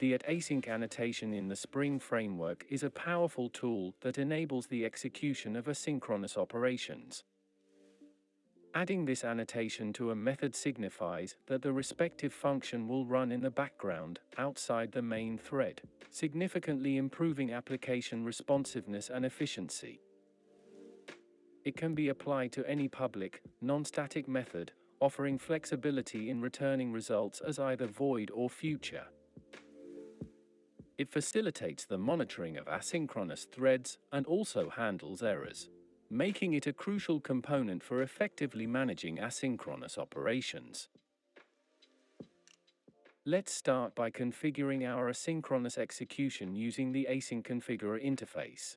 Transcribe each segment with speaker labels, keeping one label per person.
Speaker 1: The async annotation in the Spring framework is a powerful tool that enables the execution of asynchronous operations. Adding this annotation to a method signifies that the respective function will run in the background, outside the main thread, significantly improving application responsiveness and efficiency. It can be applied to any public, non-static method, offering flexibility in returning results as either void or future. It facilitates the monitoring of asynchronous threads and also handles errors, making it a crucial component for effectively managing asynchronous operations. Let's start by configuring our asynchronous execution using the Async Configurer interface.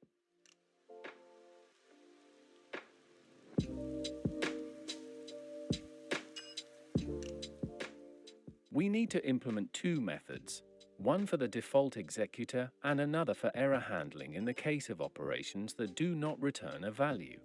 Speaker 1: We need to implement two methods, one for the default executor and another for error handling in the case of operations that do not return a value.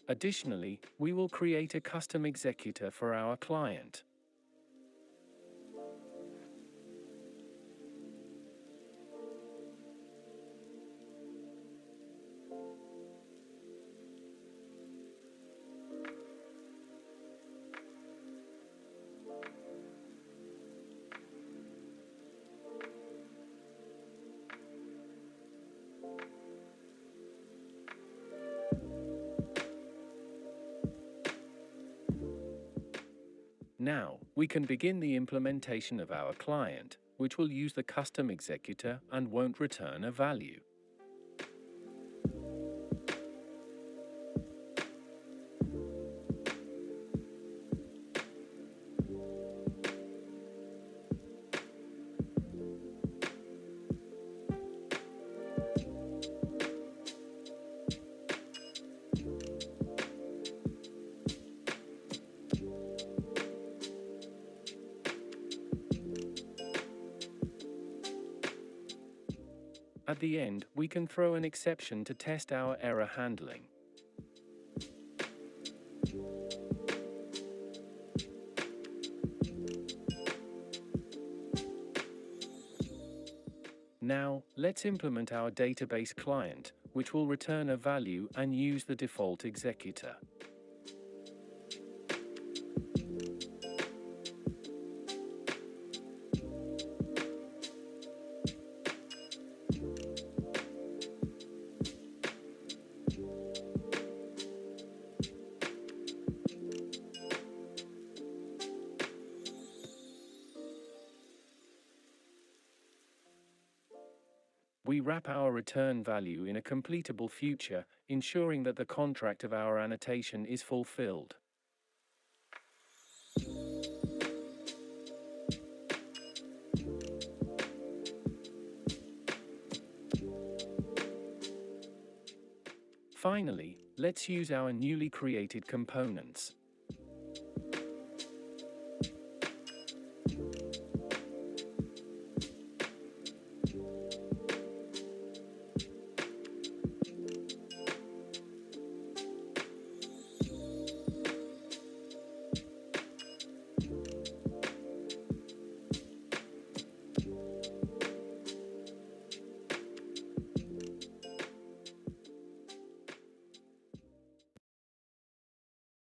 Speaker 1: Additionally, we will create a custom executor for our client. Now, we can begin the implementation of our client, which will use the custom executor and won't return a value. At the end, we can throw an exception to test our error handling. Now, let's implement our database client, which will return a value and use the default executor. We wrap our return value in a completable future, ensuring that the contract of our annotation is fulfilled. Finally, let's use our newly created components.